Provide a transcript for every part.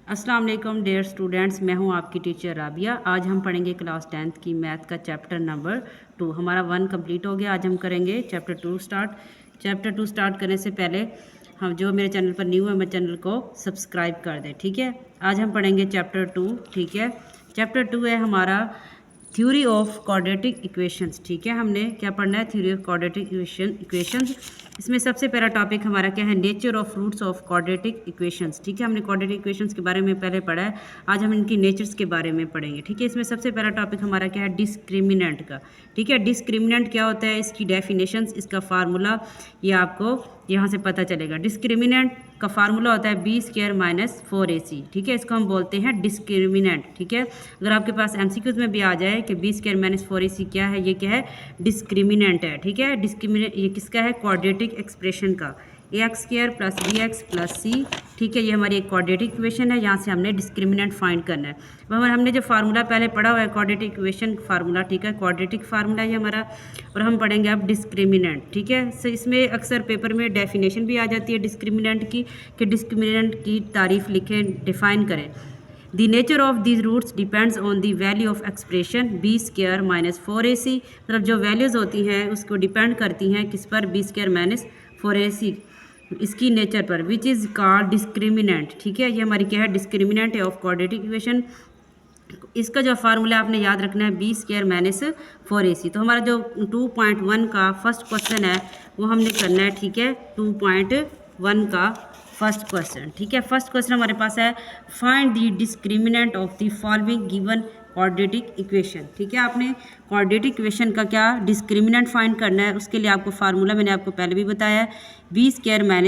अस्सलाम वालेकुम dear students, मैं हूं आपकी टीचर राबिया। आज हम पढ़ेंगे क्लास 10th की मैथ का चैप्टर नंबर 2। हमारा 1 कंप्लीट हो गया। आज हम करेंगे चैप्टर 2 स्टार्ट। चैप्टर 2 स्टार्ट करने से पहले हम जो मेरे चैनल पर न्यू है मेरे चैनल को सब्सक्राइब कर दें, ठीक है। आज हम पढ़ेंगे चैप्टर 2, ठीक है। चैप्टर 2 है हमारा थ्योरी ऑफ क्वाड्रेटिक इक्वेशंस, ठीक है। हमने क्या पढ़ना है? Theory of quadratic equations. इसमें सबसे पहला टॉपिक हमारा क्या है? Nature of roots of quadratic equations, ठीक है। हमने क्वाड्रेटिक इक्वेशंस के बारे में पहले पढ़ा है। आज हम इनकी नेचर्स के बारे में पढ़ेंगे, ठीक है। इसमें सबसे पहला टॉपिक हमारा क्या है? डिस्क्रिमिनेंट का, ठीक है। डिस्क्रिमिनेंट क्या होता है, इसकी डेफिनेशंस, इसका फार्मूला ये आपको यहाँ से पता चलेगा। डिस्क्रिमिनेंट का फार्मूला होता है b² - 4ac, ठीक है। इसको हम बोलते हैं डिस्क्रिमिनेंट, ठीक है। अगर आपके पास MCQs में भी आ जाए कि b² - 4ac क्या है, ये क्या है? डिस्क्रिमिनेंट है, ठीक है। डिस्क्रिमिनेंट ये किसका है? क्वाड्रेटिक एक्सप्रेशन का, ax² + bx + c, ठीक है। ये हमारी एक क्वाड्रेटिक इक्वेशन है। यहाँ से हमने डिस्क्रिमिनेंट फाइंड करना है। अब हमने जो फार्मूला पहले पढ़ा हुआ है क्वाड्रेटिक इक्वेशन फार्मूला, ठीक है, क्वाड्रेटिक फार्मूला ये हमारा। और हम पढ़ेंगे अब डिस्क्रिमिनेंट, ठीक है। सो इसमें अक्सर पेपर में डेफिनेशन भी आ जाती है डिस्क्रिमिनेंट की, कि डिस्क्रिमिनेंट की तारीफ लिखें, डिफाइन करें। The nature of these roots depends on the value of expression b² - 4ac, मतलब जो वैल्यूज़ होती हैं उसको डिपेंड करती हैं किस पर? b² - 4ac, इसकी नेचर पर, विच इज़ कॉल्ड डिस्क्रिमिनेंट, ठीक है। ये हमारी क्या है? डिस्क्रिमिनेंट है ऑफ क्वाड्रेटिक इक्वेशन। इसका जो फार्मूला आपने याद रखना है b² - 4ac। तो हमारा जो 2.1 का फर्स्ट क्वेश्चन है वो हमने करना है, ठीक है। 2.1 का फर्स्ट क्वेश्चन, ठीक है। फर्स्ट क्वेश्चन हमारे पास है find the discriminant of the following given quadratic equation, ठीक है। आपने क्वाड्रेटिक इक्वेशन का क्या डिस्क्रिमिनेंट फाइंड करना है, उसके लिए आपको फार्मूला मैंने आपको पहले भी बताया है, b²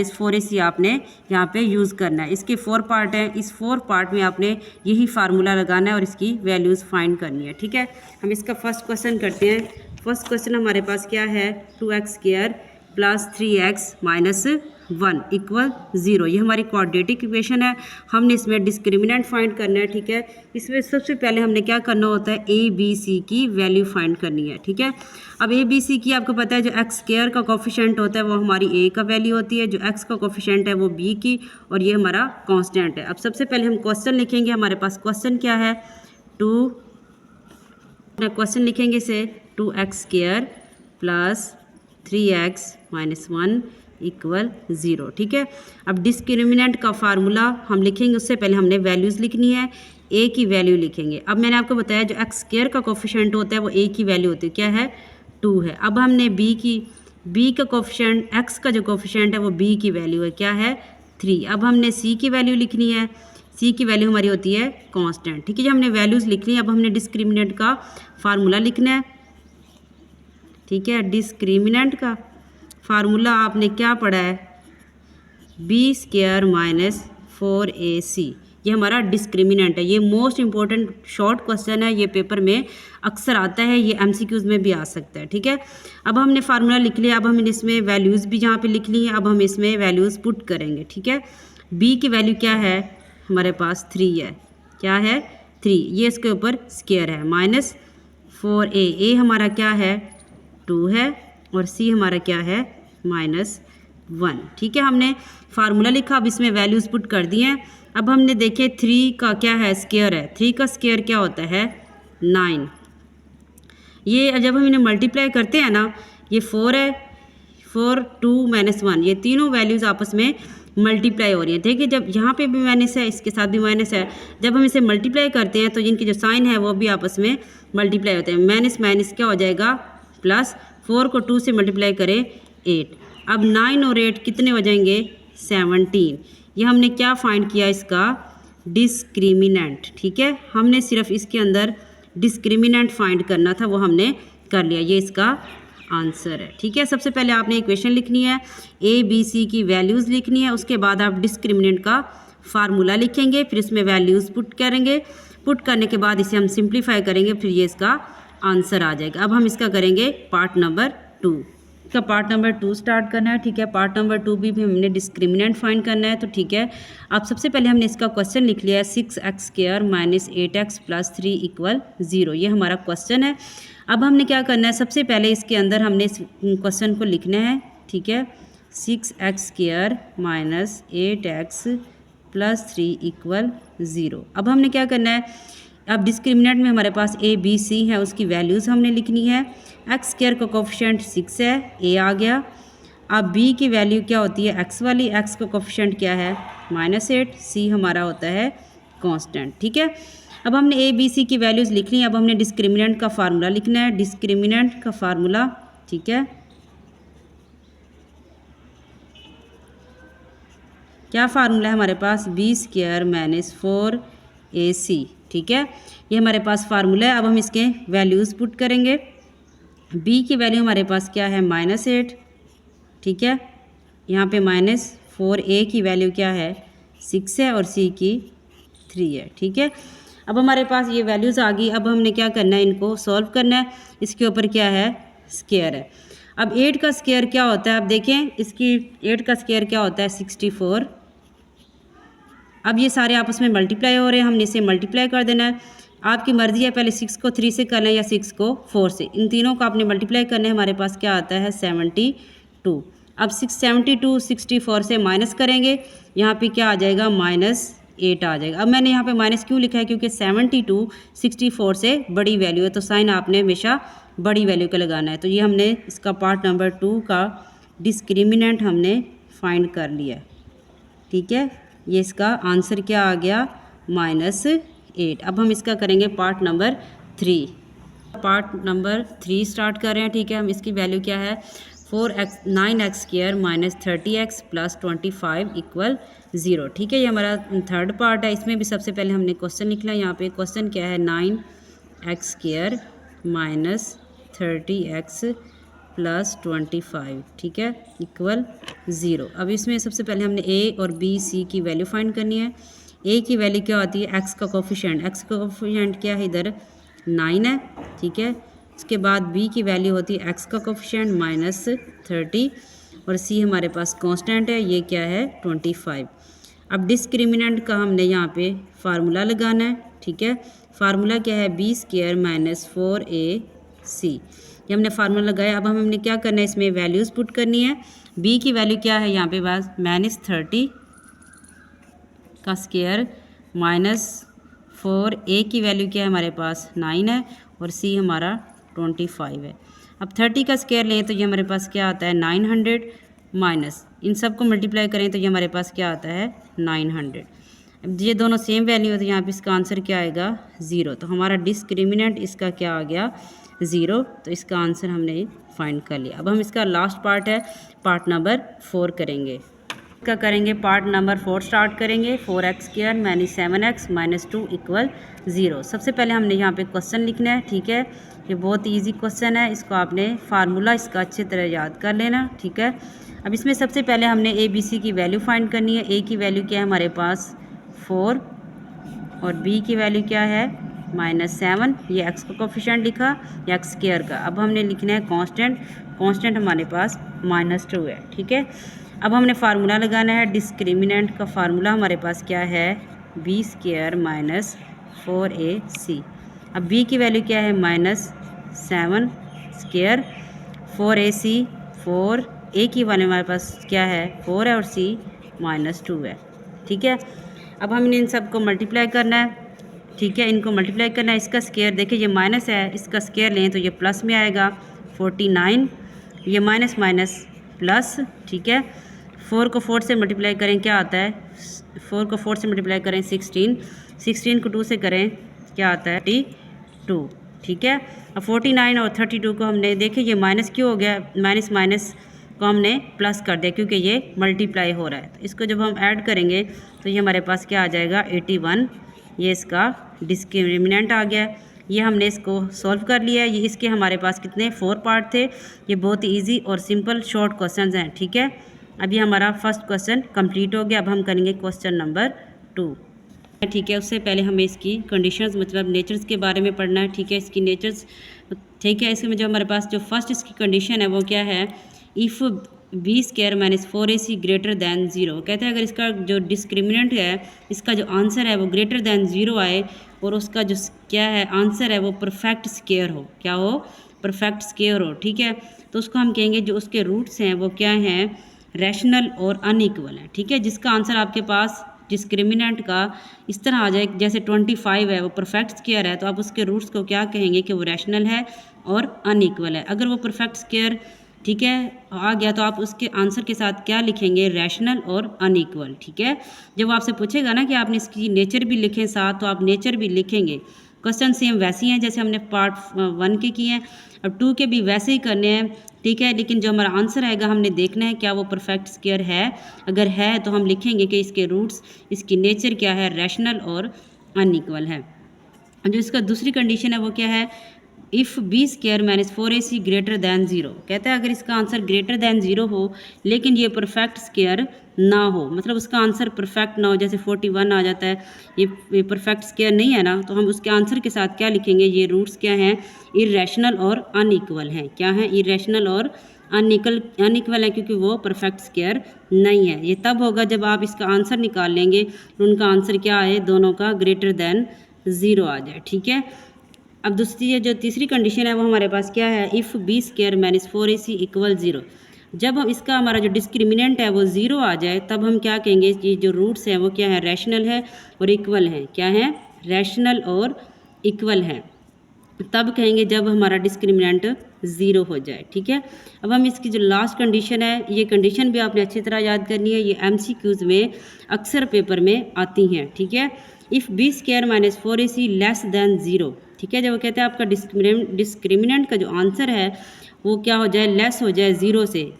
- 4ac आपने यहाँ पे यूज़ करना है। इसके 4 पार्ट हैं, इस 4 पार्ट में आपने यही फार्मूला लगाना है और इसकी वैल्यूज़ फाइंड करनी है, ठीक है। हम इसका फर्स्ट क्वेश्चन करते हैं। फर्स्ट क्वेश्चन हमारे पास क्या है? 2x² + 3x - 1 = 0। ये हमारी क्वाड्रेटिक इक्वेशन है। हमने इसमें डिस्क्रिमिनेंट फाइंड करना है, ठीक है। इसमें सबसे पहले हमने क्या करना होता है? a b c की वैल्यू फाइंड करनी है, ठीक है। अब a b c की आपको पता है जो x² का कोफिशिएंट होता है वो हमारी a का वैल्यू होती है, जो x का कोफिशिएंट है वो b की, और ये हमारा कांस्टेंट है। अब सबसे पहले हम क्वेश्चन लिखेंगे। हमारे पास क्वेश्चन क्या है? क्वेश्चन लिखेंगे इसे 2x² + 3x - 1 = 0, ठीक है। अब डिस्क्रिमिनेंट का फार्मूला हम लिखेंगे, उससे पहले हमने वैल्यूज़ लिखनी है। a की वैल्यू लिखेंगे। अब मैंने आपको बताया जो x² का कोफिशिएंट होता है वो a की वैल्यू होती है, क्या है? 2 है। अब हमने b का कोफिशिएंट, x का जो कोफिशिएंट है वो b की वैल्यू है, क्या है? 3। अब हमने c की वैल्यू लिखनी है। c की वैल्यू हमारी होती है कांस्टेंट, ठीक है। जो हमने वैल्यूज़ लिखनी है, अब हमने डिस्क्रिमिनेंट का फार्मूला लिखना है, ठीक है। डिस्क्रिमिनेंट का फार्मूला आपने क्या पढ़ा है? b² - 4ac, ये हमारा डिस्क्रिमिनेंट है। ये मोस्ट इंपॉर्टेंट शॉर्ट क्वेश्चन है, ये पेपर में अक्सर आता है, ये MCQs में भी आ सकता है, ठीक है। अब हमने फार्मूला लिख लिया। अब हमने इसमें वैल्यूज़ भी जहाँ पे लिख ली हैं, अब हम इसमें वैल्यूज़ पुट करेंगे, ठीक है। b की वैल्यू क्या है? हमारे पास 3 है, क्या है? 3। ये इसके ऊपर स्क्वायर है, -4a, a हमारा क्या है? 2 है, और c हमारा क्या है? -1, ठीक है। हमने फार्मूला लिखा, अब इसमें वैल्यूज़ पुट कर दिए हैं। अब हमने देखे 3 का क्या है? स्क्वायर है। 3 का स्क्वायर क्या होता है? 9। ये जब हम इन्हें मल्टीप्लाई करते हैं ना, ये 4 है, 4, 2 - 1, ये तीनों वैल्यूज़ आपस में मल्टीप्लाई हो रही है, ठीक है। जब यहाँ पे भी माइनस है, इसके साथ भी माइनस है, जब हम इसे मल्टीप्लाई करते हैं तो इनके जो साइन है वो भी आपस में मल्टीप्लाई होते हैं। माइनस माइनस क्या हो जाएगा? प्लस। 4 को 2 से मल्टीप्लाई करें 8। अब 9 और 8 कितने हो जाएंगे? 17। ये हमने क्या फाइंड किया? इसका डिस्क्रिमिनेंट, ठीक है। हमने सिर्फ इसके अंदर डिस्क्रिमिनेंट फाइंड करना था, वो हमने कर लिया। ये इसका आंसर है, ठीक है। सबसे पहले आपने इक्वेशन लिखनी है, a b c की वैल्यूज़ लिखनी है, उसके बाद आप डिस्क्रिमिनेंट का फार्मूला लिखेंगे, फिर इसमें वैल्यूज़ पुट करेंगे। पुट करने के बाद इसे हम सिंप्लीफाई करेंगे, फिर ये इसका आंसर आ जाएगा। अब हम इसका करेंगे पार्ट नंबर 2। इसका पार्ट नंबर 2 स्टार्ट करना है, ठीक है। पार्ट नंबर 2 भी हमने डिस्क्रिमिनेंट फाइंड करना है, तो ठीक है। अब सबसे पहले हमने इसका क्वेश्चन लिख लिया है 6x² - 8x + 3 = 0। ये हमारा क्वेश्चन है। अब हमने क्या करना है? सबसे पहले इसके अंदर हमने इस क्वेश्चन को लिखना है, ठीक है। 6x² - 8x plus 3 equal 0। अब हमने क्या करना है, अब डिस्क्रिमिनेंट में हमारे पास ए बी सी है, उसकी वैल्यूज़ हमने लिखनी है। एक्स स्क्वायर का कोफिशिएंट 6 है, ए आ गया। अब बी की वैल्यू क्या होती है, एक्स वाली, एक्स का कोफिशिएंट क्या है -8, सी हमारा होता है कांस्टेंट। ठीक है, अब हमने ए बी सी की वैल्यूज़ लिख ली। अब हमने डिस्क्रिमिनेंट का फार्मूला लिखना है, डिस्क्रिमिनेंट का फार्मूला। ठीक है, क्या फार्मूला है हमारे पास, बी स्क्वायर माइनस 4ac। ठीक है, ये हमारे पास फार्मूला है। अब हम इसके वैल्यूज़ पुट करेंगे। बी की वैल्यू हमारे पास क्या है -8। ठीक है, यहाँ पे -4a की वैल्यू क्या है 6 है और सी की 3 है। ठीक है, अब हमारे पास ये वैल्यूज़ आ गई। अब हमने क्या करना है, इनको सॉल्व करना है। इसके ऊपर क्या है, स्क्वायर है। अब 8 का स्क्वायर क्या होता है, अब देखें इसकी 8 का स्क्वायर क्या होता है 64। अब ये सारे आपस में मल्टीप्लाई हो रहे हैं, हमने इसे मल्टीप्लाई कर देना है। आपकी मर्ज़ी है, पहले 6 को 3 से कर लें या 6 को 4 से। इन तीनों को आपने मल्टीप्लाई करना है। हमारे पास क्या आता है 72। अब 672 64 से माइनस करेंगे, यहाँ पे क्या आ जाएगा -8 आ जाएगा। अब मैंने यहाँ पे माइनस क्यों लिखा है, क्योंकि 72 64 से बड़ी वैल्यू है, तो साइन आपने हमेशा बड़ी वैल्यू का लगाना है। तो ये हमने इसका पार्ट नंबर 2 का डिस्क्रिमिनेंट हमने फाइंड कर लिया। ठीक है, ये इसका आंसर क्या आ गया -8। अब हम इसका करेंगे part number 3। Part number 3 start कर रहे हैं। ठीक है, हम इसकी वैल्यू क्या है 9x square minus 30x plus 25 equal 0। ठीक है, ये हमारा थर्ड पार्ट है। इसमें भी सबसे पहले हमने क्वेश्चन लिखना है। यहाँ पे क्वेश्चन क्या है 9x square minus 30x plus 25। ठीक है, इक्वल 0। अब इसमें सबसे पहले हमने ए और बी सी की वैल्यू फाइंड करनी है। ए की वैल्यू क्या होती है, एक्स का कोफिशिएंट। एक्स का कोफिशिएंट क्या है, इधर 9 है। ठीक है, इसके बाद बी की वैल्यू होती है एक्स का कोफिशिएंट -30 और सी हमारे पास कांस्टेंट है, ये क्या है 25। अब डिस्क्रिमिनेंट का हमने यहाँ पे फार्मूला लगाना है। ठीक है, फार्मूला क्या है बी स्क्वायर माइनस 4ac, ये हमने फार्मूला लगाया। अब हमने क्या करना है, इसमें वैल्यूज़ पुट करनी है। बी की वैल्यू क्या है यहाँ पे बस -30 का स्क्वायर -4a की वैल्यू क्या है हमारे पास 9 है और सी हमारा 25 है। अब 30 का स्क्वायर लें तो ये हमारे पास क्या आता है 900 माइनस इन सब को मल्टीप्लाई करें तो ये हमारे पास क्या आता है 900। अब ये दोनों सेम वैल्यू है तो यहाँ पे इसका आंसर क्या आएगा 0। तो हमारा डिस्क्रिमिनेंट इसका क्या आ गया 0। तो इसका आंसर हमने फाइंड कर लिया। अब हम इसका लास्ट पार्ट है पार्ट नंबर 4 करेंगे। इसका करेंगे पार्ट नंबर 4 स्टार्ट करेंगे। 4x square minus 7x minus 2 equal 0। सबसे पहले हमने यहाँ पे क्वेश्चन लिखना है। ठीक है, ये बहुत ईजी क्वेश्चन है, इसको आपने फार्मूला इसका अच्छी तरह याद कर लेना। ठीक है, अब इसमें सबसे पहले हमने ए बी सी की वैल्यू फाइंड करनी है। ए की वैल्यू क्या है हमारे पास 4 और बी की वैल्यू क्या है -7। ये एक्स का कोफिशिएंट लिखा या एक्स स्क्वायर का। अब हमने लिखना है कांस्टेंट, कांस्टेंट हमारे पास -2 है। ठीक है, अब हमने फार्मूला लगाना है। डिस्क्रिमिनेंट का फार्मूला हमारे पास क्या है बी स्क्वायर माइनस 4ac। अब बी की वैल्यू क्या है -7 स्क्वायर 4ac 4a की वैल्यू हमारे पास क्या है 4 है और c -2 है। ठीक है, अब हमने इन सब को मल्टीप्लाई करना है। ठीक है, इनको मल्टीप्लाई करना है। इसका स्क्वायर देखिए ये माइनस है, इसका स्क्वायर लें तो ये प्लस में आएगा 49, ये माइनस माइनस प्लस। ठीक है, 4 को 4 से मल्टीप्लाई करें क्या आता है 4 को 4 से मल्टीप्लाई करें 16, 16 को 2 से करें क्या आता है 32। ठीक है, अब 49 और 32 को हमने देखिए ये माइनस क्यों हो गया, माइनस माइनस को हमने प्लस कर दिया क्योंकि ये मल्टीप्लाई हो रहा है। तो इसको जब हम ऐड करेंगे तो ये हमारे पास क्या आ जाएगा 81। ये इसका डिस्क्रिमिनेंट आ गया। ये हमने इसको सॉल्व कर लिया है। ये इसके हमारे पास कितने 4 पार्ट थे। ये बहुत ही ईजी और सिंपल शॉर्ट क्वेश्चंस हैं। ठीक है, अभी हमारा फर्स्ट क्वेश्चन कंप्लीट हो गया। अब हम करेंगे क्वेश्चन नंबर 2। ठीक है, उससे पहले हमें इसकी कंडीशंस मतलब नेचर्स के बारे में पढ़ना है। ठीक है, इसकी नेचर्स ठीक है, इसमें जो हमारे पास जो फर्स्ट इसकी कंडीशन है वो क्या है if b square minus 4ac greater than 0। कहते हैं अगर इसका जो डिस्क्रिमिनेंट है इसका जो आंसर है वो ग्रेटर दैन 0 आए और उसका जो क्या है आंसर है वो परफेक्ट स्क्वायर हो, क्या हो परफेक्ट स्क्वायर हो। ठीक है, तो उसको हम कहेंगे जो उसके रूट्स हैं वो क्या हैं रैशनल और अनइक्वल है। ठीक है, जिसका आंसर आपके पास डिस्क्रिमिनेंट का इस तरह आ जाए जैसे 25 है वो परफेक्ट स्क्वायर है, तो आप उसके रूट्स को क्या कहेंगे कि वो रैशनल है और अनइक्वल है। अगर वो परफेक्ट स्क्वायर ठीक है आ गया तो आप उसके आंसर के साथ क्या लिखेंगे, रैशनल और अनइक्वल। ठीक है, जब आपसे पूछेगा ना कि आपने इसकी नेचर भी लिखें साथ, तो आप नेचर भी लिखेंगे। क्वेश्चन सेम वैसे ही हैं जैसे हमने पार्ट 1 के किए हैं, अब 2 के भी वैसे ही करने हैं। ठीक है, लेकिन जो हमारा आंसर आएगा हमने देखना है क्या वो परफेक्ट स्क्वायर है। अगर है तो हम लिखेंगे कि इसके रूट्स, इसकी नेचर क्या है, रैशनल और अनइक्वल है। जो इसका दूसरी कंडीशन है वो क्या है, if b square minus 4ac greater than 0। कहता है अगर इसका आंसर ग्रेटर दैन 0 हो लेकिन ये परफेक्ट स्क्वायर ना हो, मतलब उसका आंसर परफेक्ट ना हो, जैसे 41 आ जाता है, ये परफेक्ट स्क्वायर नहीं है ना, तो हम उसके आंसर के साथ क्या लिखेंगे, ये रूट्स क्या हैं, इर्रेशनल और अनइक्वल हैं। क्या हैं, इर्रेशनल और अनइक्वल है, क्योंकि वो परफेक्ट स्क्वायर नहीं है। ये तब होगा जब आप इसका आंसर निकाल लेंगे और उनका आंसर क्या आए, दोनों का ग्रेटर दैन 0 आ जाए। ठीक है, अब दूसरी जो तीसरी कंडीशन है वो हमारे पास क्या है, if b square minus 4ac equal 0। जब हम इसका हमारा जो डिस्क्रिमिनेंट है वो 0 आ जाए तब हम क्या कहेंगे कि जो रूट्स हैं वो क्या है, रैशनल है और इक्वल हैं। क्या है, रैशनल और इक्वल है। तब कहेंगे जब हमारा डिस्क्रिमिनेंट 0 हो जाए। ठीक है, अब हम इसकी जो लास्ट कंडीशन है, ये कंडीशन भी आपने अच्छी तरह याद करनी है, ये MCQs में अक्सर पेपर में आती हैं। ठीक है, if b square minus 4ac less than 0। ठीक है, जब वो कहते हैं आपका डिस्क्रिमिनेंट का जो आंसर है वो क्या हो जाए, लेस हो जाए 0 से।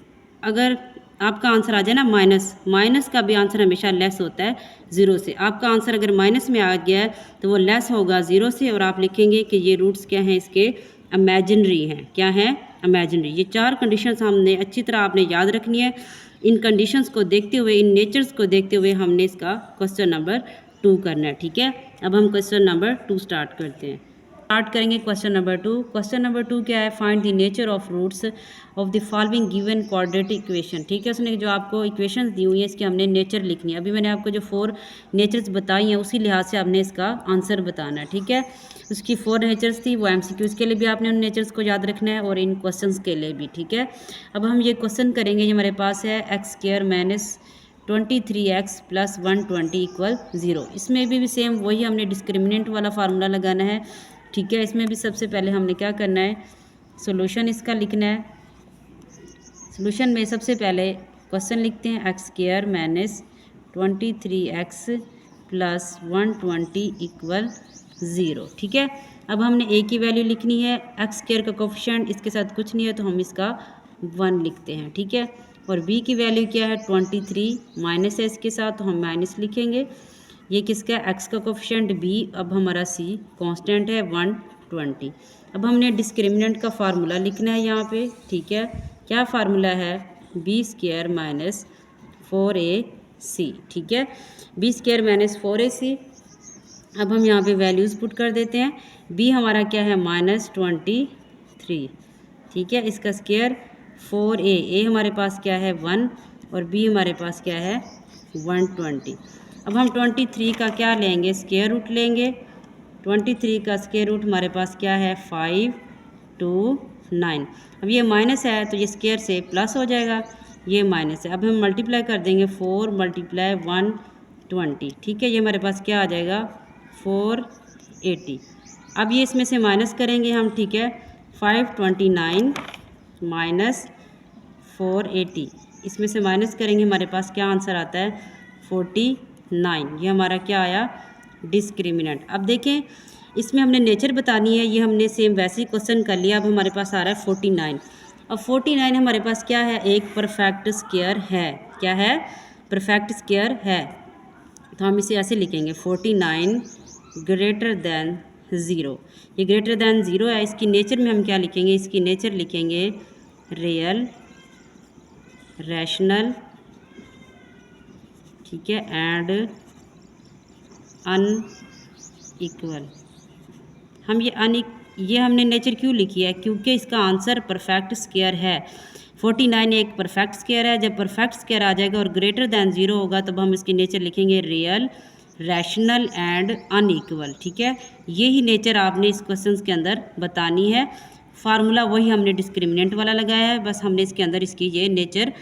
अगर आपका आंसर आ जाए ना माइनस का भी आंसर हमेशा लेस होता है 0 से। आपका आंसर अगर माइनस में आ गया है तो वो लेस होगा 0 से, और आप लिखेंगे कि ये रूट्स क्या हैं, इसके इमेजिनरी हैं। क्या है, इमेजिनरी। ये 4 कंडीशंस हमने अच्छी तरह आपने याद रखनी है। इन कंडीशंस को देखते हुए, इन नेचर्स को देखते हुए हमने इसका क्वेश्चन नंबर 2 करना है। ठीक है, अब हम क्वेश्चन नंबर 2 स्टार्ट करते हैं। स्टार्ट करेंगे क्वेश्चन नंबर 2। क्वेश्चन नंबर 2 क्या है, find the nature of roots of the following given quadratic equation. ठीक है, उसने जो आपको इक्वेशंस दी हुई है इसकी हमने नेचर लिखनी है। अभी मैंने आपको जो 4 नेचर्स बताई हैं उसी लिहाज से आपने इसका आंसर बताना है। ठीक है, उसकी 4 नेचर्स थी, वो MCQs के लिए भी आपने उन नेचर्स को याद रखना है और इन क्वेश्चंस के लिए भी। ठीक है, अब हम ये क्वेश्चन करेंगे, ये हमारे पास है x square minus 23x plus 120 equal 0। इसमें भी सेम वही हमने डिस्क्रिमिनेंट वाला फार्मूला लगाना है। ठीक है, इसमें भी सबसे पहले हमने क्या करना है, सॉल्यूशन इसका लिखना है। सॉल्यूशन में सबसे पहले क्वेश्चन लिखते हैं, x square minus 23x plus 120 equal 0। ठीक है, अब हमने a की वैल्यू लिखनी है, एक्स स्क्वायर का कोफिशिएंट इसके साथ कुछ नहीं है तो हम इसका 1 लिखते हैं। ठीक है, और b की वैल्यू क्या है, 23 माइनस है इसके साथ तो हम माइनस लिखेंगे। ये किसका है, x का कोफिशिएंट b, अब हमारा c कांस्टेंट है 120। अब हमने डिस्क्रिमिनेंट का फार्मूला लिखना है यहाँ पे। ठीक है, क्या फार्मूला है, b स्क्वायर माइनस 4ac। ठीक है, b स्क्वायर माइनस 4ac। अब हम यहाँ पे वैल्यूज़ पुट कर देते हैं। b हमारा क्या है, -23। ठीक है, इसका स्क्वायर 4a, a हमारे पास क्या है 1 और b हमारे पास क्या है 120। अब हम 23 का क्या लेंगे, स्क्वायर रूट लेंगे। 23 का स्क्वायर रूट हमारे पास क्या है 529। अब ये माइनस है तो ये स्क्वायर से प्लस हो जाएगा, ये माइनस है। अब हम मल्टीप्लाई कर देंगे, 4 मल्टीप्लाई 120। ठीक है, ये हमारे पास क्या आ जाएगा 480। अब ये इसमें से माइनस करेंगे हम। ठीक है, 529 माइनस 480, इसमें से माइनस करेंगे, हमारे पास क्या आंसर आता है 49। ये हमारा क्या आया, डिस्क्रिमिनेंट। अब देखें इसमें हमने नेचर बतानी है, ये हमने सेम वैसे ही क्वेश्चन कर लिया। अब हमारे पास आ रहा है 49। अब 49 हमारे पास क्या है, एक परफेक्ट स्क्वायर है। क्या है, परफेक्ट स्क्वायर है, तो हम इसे ऐसे लिखेंगे 49 ग्रेटर दैन 0। ये ग्रेटर दैन 0 है। इसकी नेचर में हम क्या लिखेंगे, इसकी नेचर लिखेंगे रियल, रैशनल, ठीक है, एंड अनइक्वल। हम ये हमने नेचर क्यों लिखी है, क्योंकि इसका आंसर परफेक्ट स्क्वायर है। 49 एक परफेक्ट स्क्वायर है। जब परफेक्ट स्क्वायर आ जाएगा और ग्रेटर दैन 0 होगा तब हम इसकी नेचर लिखेंगे रियल, रैशनल एंड अनइक्वल। ठीक है, यही नेचर आपने इस क्वेश्चन के अंदर बतानी है। फार्मूला वही हमने डिस्क्रिमिनेंट वाला लगाया है, बस हमने इसके अंदर इसकी ये नेचर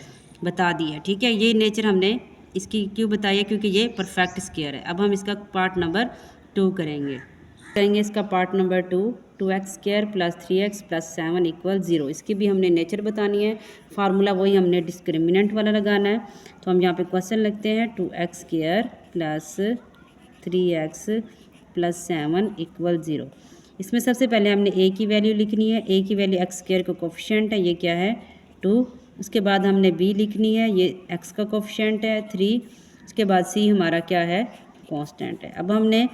बता दी है। ठीक है, ये नेचर हमने इसकी क्यों बताइए, क्योंकि ये परफेक्ट स्क्वायर है। अब हम इसका पार्ट नंबर 2 करेंगे इसका पार्ट नंबर 2x² + 3x + 7 = 0। इसकी भी हमने नेचर बतानी है, फार्मूला वही हमने डिस्क्रिमिनेंट वाला लगाना है। तो हम यहाँ पे क्वेश्चन लिखते हैं 2x² + 3x + 7 = 0। इसमें सबसे पहले हमने a की वैल्यू लिखनी है। a की वैल्यू x² का कोफिशिएंट है, ये क्या है 2। उसके बाद हमने b लिखनी है, ये x का कोफिशिएंट है 3। उसके बाद c हमारा क्या है कांस्टेंट है। अब हमने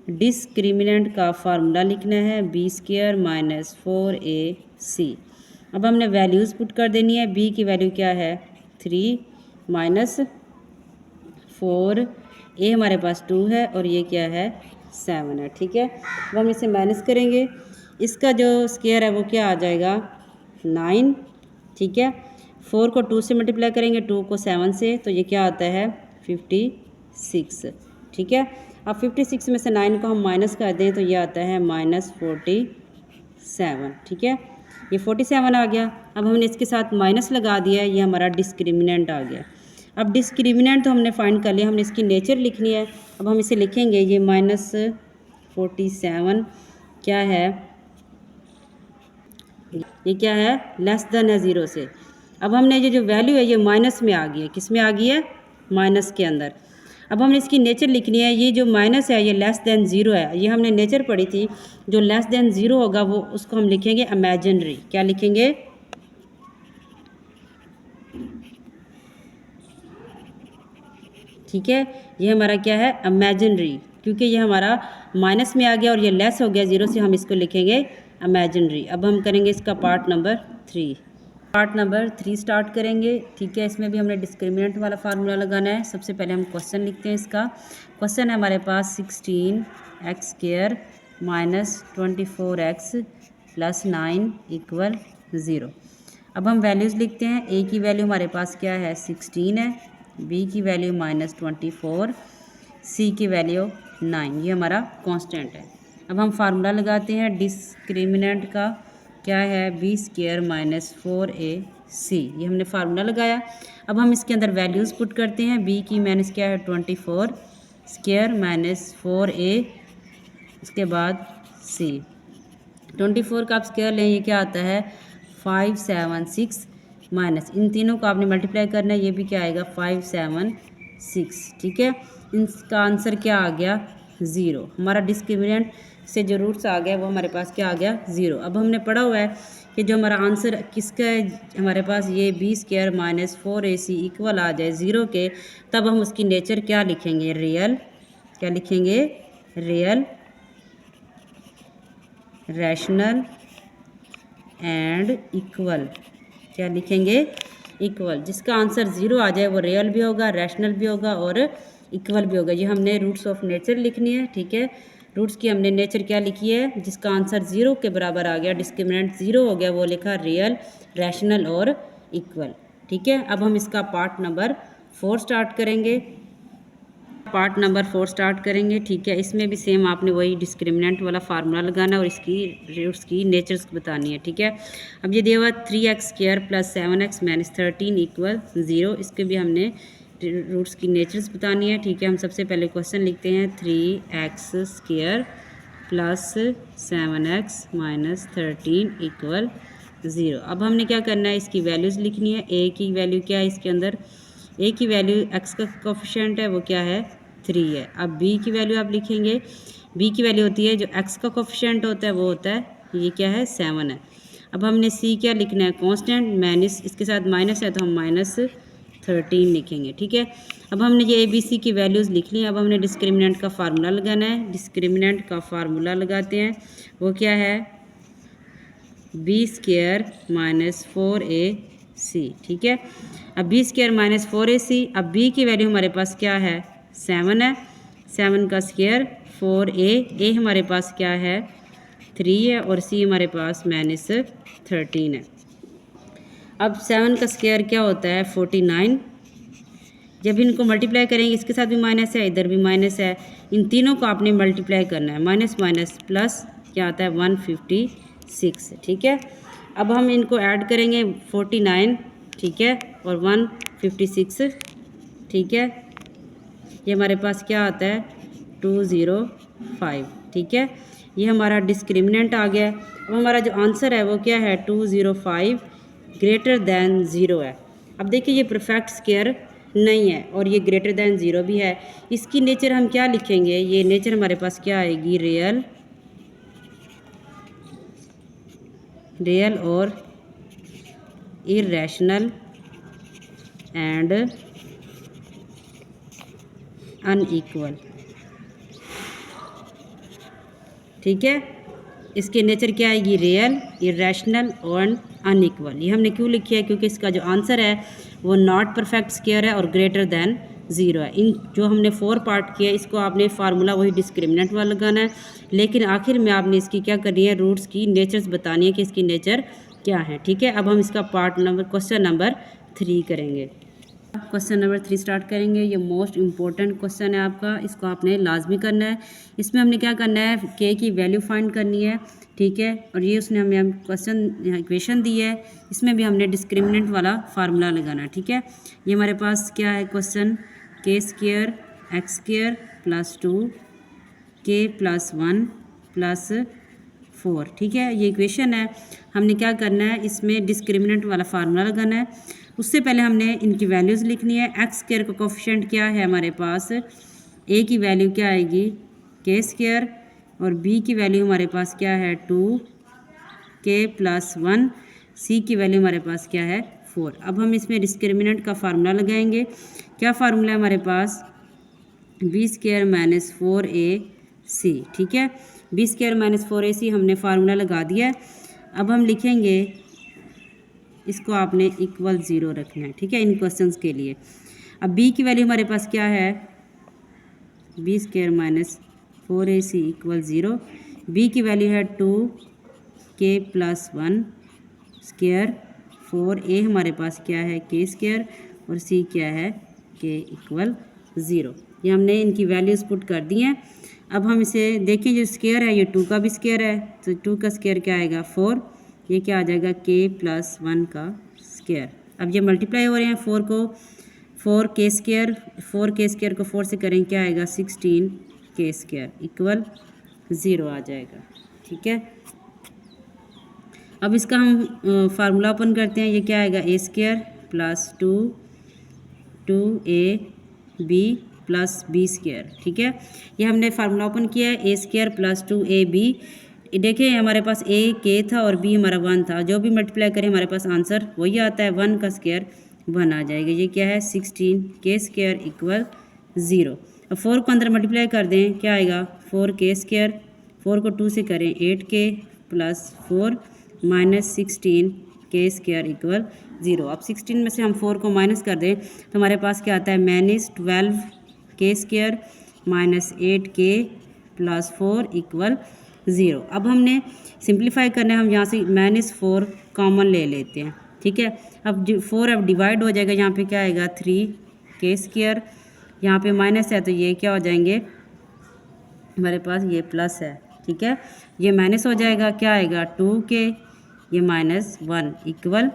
डिस्क्रिमिनेंट का फार्मूला लिखना है b² - 4ac। अब हमने वैल्यूज़ पुट कर देनी है। b की वैल्यू क्या है 3 - 4, a हमारे पास 2 है और ये क्या है 7 है। ठीक है, अब हम इसे माइनस करेंगे। इसका जो स्क्वायर है वो क्या आ जाएगा 9। ठीक है, 4 को 2 से मल्टीप्लाई करेंगे, 2 को 7 से, तो ये क्या आता है 56। ठीक है, अब 56 में से 9 को हम माइनस कर दें तो ये आता है -47। ठीक है, ये 47 आ गया। अब हमने इसके साथ माइनस लगा दिया है, ये हमारा डिस्क्रिमिनेंट आ गया। अब डिस्क्रिमिनेंट तो हमने फाइंड कर लिया, हमने इसकी नेचर लिखनी है। अब हम इसे लिखेंगे, ये -47 क्या है, ये क्या है लेस देन है 0 से। अब हमने ये जो वैल्यू है ये माइनस में आ गई है, किस में आ गई है माइनस के अंदर। अब हमने इसकी नेचर लिखनी है, ये जो माइनस है ये लेस देन 0 है, ये हमने नेचर पढ़ी थी। जो लेस देन 0 होगा वो उसको हम लिखेंगे इमेजिनरी। क्या लिखेंगे ठीक है, ये हमारा क्या है इमेजिनरी, क्योंकि ये हमारा माइनस में आ गया और ये लेस हो गया 0 से, हम इसको लिखेंगे इमेजिनरी। अब हम करेंगे इसका part number 3। Part number 3 start करेंगे। ठीक है, इसमें भी हमने डिस्क्रिमिनेंट वाला फार्मूला लगाना है। सबसे पहले हम क्वेश्चन लिखते हैं। इसका क्वेश्चन है हमारे पास 16x² - 24x + 9 = 0। अब हम वैल्यूज़ लिखते हैं। a की वैल्यू हमारे पास क्या है 16 है, b की वैल्यू -24, c की वैल्यू 9, ये हमारा कांस्टेंट है। अब हम फार्मूला लगाते हैं डिस्क्रिमिनेंट का, क्या है b² - 4ac, ये हमने फार्मूला लगाया। अब हम इसके अंदर वैल्यूज़ पुट करते हैं। b की माइनस क्या है 24² - 4a, उसके बाद c। 24 का आप स्क्वायर लें, ये क्या आता है 576 माइनस, इन तीनों को आपने मल्टीप्लाई करना है, ये भी क्या आएगा 576। ठीक है, इसका आंसर क्या आ गया 0। हमारा डिस्क्रिमिनेंट से जो रूट्स आ गया वो हमारे पास क्या आ गया 0। अब हमने पढ़ा हुआ है कि जो हमारा आंसर किसका है, हमारे पास ये b² - 4ac इक्वल आ जाए 0 के, तब हम उसकी नेचर क्या लिखेंगे रियल। क्या लिखेंगे रियल, रैशनल एंड इक्वल। क्या लिखेंगे इक्वल। जिसका आंसर 0 आ जाए वो रियल भी होगा, रैशनल भी होगा और इक्वल भी होगा। ये हमने रूट्स ऑफ नेचर लिखनी है। ठीक है, रूट्स की हमने नेचर क्या लिखी है, जिसका आंसर 0 के बराबर आ गया, डिस्क्रिमिनेंट 0 हो गया, वो लिखा रियल, रैशनल और इक्वल। ठीक है, अब हम इसका पार्ट नंबर 4 स्टार्ट करेंगे। पार्ट नंबर 4 स्टार्ट करेंगे। ठीक है, इसमें भी सेम आपने वही डिस्क्रिमिनेंट वाला फार्मूला लगाना और इसकी रूट्स की नेचर्स बतानी है। ठीक है, अब ये दिया हुआ 3x² + 7x - 13 = 0, इसके भी हमने रूट्स की नेचर्स बतानी है। ठीक है, हम सबसे पहले क्वेश्चन लिखते हैं 3x² + 7x - 13 = 0। अब हमने क्या करना है, इसकी वैल्यूज़ लिखनी है। a की वैल्यू क्या है, इसके अंदर a की वैल्यू x का कोफिशिएंट है वो क्या है 3 है। अब b की वैल्यू आप लिखेंगे, b की वैल्यू होती है जो x का कोफिशिएंट होता है वो होता है ये क्या है 7 है। अब हमने c क्या लिखना है कांस्टेंट, माइनस इसके साथ माइनस है तो हम -13 लिखेंगे। ठीक है, अब हमने ये a b c की वैल्यूज़ लिख ली। अब हमने डिस्क्रिमिनेंट का फार्मूला लगाना है। डिस्क्रिमिनेंट का फार्मूला लगाते हैं, वो क्या है b² - 4ac। ठीक है, अब b² - 4ac। अब b की वैल्यू हमारे पास क्या है 7 है, 7 का स्क्वायर 4a, a हमारे पास क्या है 3 है और c हमारे पास -13 है। अब 7 का स्क्वायर क्या होता है 49। जब इनको मल्टीप्लाई करेंगे, इसके साथ भी माइनस है, इधर भी माइनस है, इन तीनों को आपने मल्टीप्लाई करना है, माइनस माइनस प्लस क्या आता है 156। ठीक है, अब हम इनको ऐड करेंगे 49, ठीक है, और 156 ठीक है, ये हमारे पास क्या आता है 205। ठीक है, ये हमारा डिस्क्रिमिनेंट आ गया। अब हमारा जो आंसर है वो क्या है 205 ग्रेटर दैन ज़ीरो है। अब देखिए ये परफेक्ट स्क्वायर नहीं है और ये ग्रेटर दैन ज़ीरो भी है। इसकी नेचर हम क्या लिखेंगे, ये नेचर हमारे पास क्या आएगी रियल और इरेशनल एंड अनइक्वल। ठीक है, इसके नेचर क्या आएगी रियल, इरेशनल और अनइक्वल। ये हमने क्यों लिखी है, क्योंकि इसका जो आंसर है वो नॉट परफेक्ट स्क्वायर है और ग्रेटर दैन ज़ीरो है। इन जो हमने 4 पार्ट किया इसको आपने फार्मूला वही डिस्क्रिमिनेंट वाला लगाना है, लेकिन आखिर में आपने इसकी क्या करनी है, रूट्स की नेचर्स बतानी है कि इसकी नेचर क्या है। ठीक है, अब हम इसका क्वेश्चन नंबर 3 करेंगे। क्वेश्चन नंबर 3 स्टार्ट करेंगे। ये मोस्ट इंपॉर्टेंट क्वेश्चन है आपका, इसको आपने लाजमी करना है। इसमें हमने क्या करना है, के की वैल्यू फाइंड करनी है। ठीक है, और ये उसने हमें क्वेश्चन इक्वेशन दी है, इसमें भी हमने डिस्क्रिमिनेंट वाला फार्मूला लगाना है। ठीक है, ये हमारे पास क्या है क्वेश्चन, के स्क्वायर एक्स स्क्वायर प्लस 2 के प्लस 1 प्लस 4। ठीक है, ये इक्वेशन है। हमने क्या करना है, इसमें डिस्क्रिमिनेंट वाला फार्मूला लगाना है। उससे पहले हमने इनकी वैल्यूज़ लिखनी है। एक्स स्क्वायर का कोफिशिएंट क्या है हमारे पास, ए की वैल्यू क्या आएगी के स्क्वायर और बी की वैल्यू हमारे पास क्या है 2 के प्लस 1, सी की वैल्यू हमारे पास क्या है 4। अब हम इसमें डिस्क्रिमिनेंट का फार्मूला लगाएंगे। क्या फार्मूला है हमारे पास, बी स्क्वायर माइनस 4ac। ठीक है, बी स्क्वायर माइनस 4ac हमने फार्मूला लगा दिया है। अब हम लिखेंगे, इसको आपने इक्वल 0 रखना है। ठीक है, इन क्वेश्चंस के लिए। अब b की वैल्यू हमारे पास क्या है, b square minus 4ac equal 0। b की वैल्यू है 2 के प्लस 1 स्क्वायर 4a हमारे पास क्या है के स्क्वायर और c क्या है के इक्वल 0। ये हमने इनकी वैल्यूज़ पुट कर दी हैं। अब हम इसे देखें, जो स्क्वायर है ये 2 का भी स्क्वायर है, तो 2 का स्क्वायर क्या आएगा 4, ये क्या आ जाएगा के प्लस 1 का स्क्वायर। अब ये मल्टीप्लाई हो रहे हैं, 4 को 4 के स्क्वायर को 4 से करें क्या आएगा 16 के स्क्वायर इक्वल 0 आ जाएगा। ठीक है, अब इसका हम फार्मूला ओपन करते हैं। ये क्या आएगा A square plus 2ab plus B square. ठीक है, ये हमने फार्मूला ओपन किया है, ए स्क्वायर प्लस 2ab। देखिए हमारे पास ए के था और बी हमारा 1 था, जो भी मल्टीप्लाई करें हमारे पास आंसर वही आता है, 1 का स्क्वायर 1 आ जाएगा। ये क्या है 16 के स्क्वायर इक्वल 0। अब 4 को अंदर मल्टीप्लाई कर दें क्या आएगा 4 के स्क्वायर, 4 को 2 से करें 8 के प्लस 4 माइनस 16 के स्क्वायर इक्वल 0। अब 16 में से हम 4 को माइनस कर दें तो हमारे पास क्या आता है माइनस 12 के स्क्वायर माइनस 8 के प्लस 4 इक्वल 0। अब हमने सिंप्लीफाई करना है, हम यहाँ से -4 कॉमन ले लेते हैं। ठीक है, अब 4 अब डिवाइड हो जाएगा, यहाँ पे क्या आएगा 3 के स्क्वायर, यहाँ पे माइनस है तो ये क्या हो जाएंगे हमारे पास ये प्लस है। ठीक है, ये माइनस हो जाएगा, क्या आएगा 2 के, ये -1 इक्वल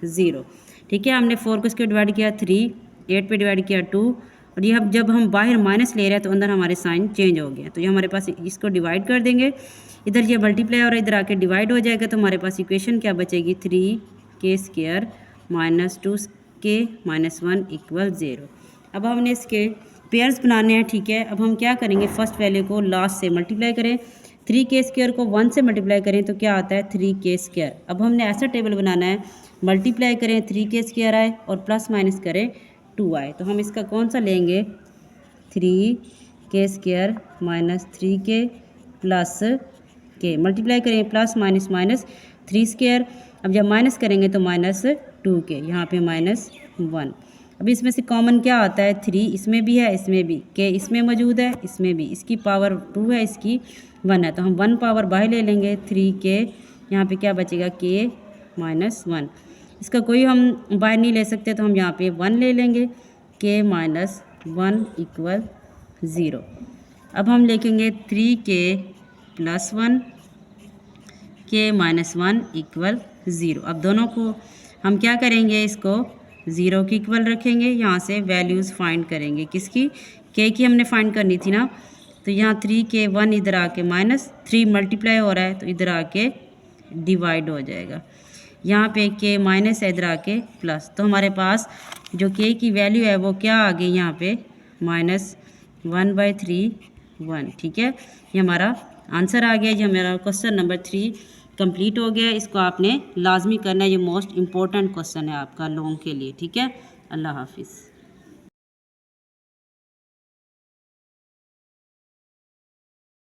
0। ठीक है, हमने 4 को इसके डिवाइड किया 3, 8 पे डिवाइड किया 2, और ये जब हम बाहर माइनस ले रहे हैं तो अंदर हमारे साइन चेंज हो गया, तो ये हमारे पास इसको डिवाइड कर देंगे, इधर ये मल्टीप्लाई और इधर आके डिवाइड हो जाएगा, तो हमारे पास इक्वेशन क्या बचेगी 3 के स्क्वायर माइनस 2 के माइनस 1 इक्वल 0। अब हमने इसके पेयर्स बनाने हैं। ठीक है, अब हम क्या करेंगे, फर्स्ट वैल्यू को लास्ट से मल्टीप्लाई करें, 3 के स्क्वायर को 1 से मल्टीप्लाई करें तो क्या आता है 3 के स्क्वायर। अब हमने ऐसा टेबल बनाना है, मल्टीप्लाई करें 3 के स्क्वायर आए और प्लस माइनस करें 2 आए, तो हम इसका कौन सा लेंगे 3 के स्क्वायर माइनस 3 के प्लस के, मल्टीप्लाई करें प्लस माइनस माइनस 3 स्क्वायर, अब जब माइनस करेंगे तो -2 के, यहाँ पे -1। अब इसमें से कॉमन क्या आता है 3, इसमें भी है इसमें भी, के इसमें मौजूद है इसमें भी, इसकी पावर 2 है इसकी 1 है, तो हम 1 पावर बाहर ले लेंगे 3 के, यहाँ पे क्या बचेगा के -1। इसका कोई हम बाहर नहीं ले सकते तो हम यहाँ पे 1 ले लेंगे, के -1 इक्वल 0। अब हम लिखेंगे 3 के प्लस 1 के -1 इक्वल 0। अब दोनों को हम क्या करेंगे, इसको ज़ीरो की इक्वल रखेंगे, यहाँ से वैल्यूज़ फाइंड करेंगे किसकी, के की हमने फाइंड करनी थी ना। तो यहाँ 3 1 इधर आके माइनस 3 मल्टीप्लाई हो रहा है तो इधर आके डिवाइड हो जाएगा। यहाँ पे के माइनस है, इधर आके प्लस, तो हमारे पास जो के की वैल्यू है वो क्या आ गई यहाँ पे -1/3 1। ठीक है, ये हमारा आंसर आ गया। ये हमारा क्वेश्चन नंबर 3 कंप्लीट हो गया। इसको आपने लाजमी करना है, ये मोस्ट इम्पोर्टेंट क्वेश्चन है आपका लॉन्ग के लिए। ठीक है, अल्लाह हाफिज़।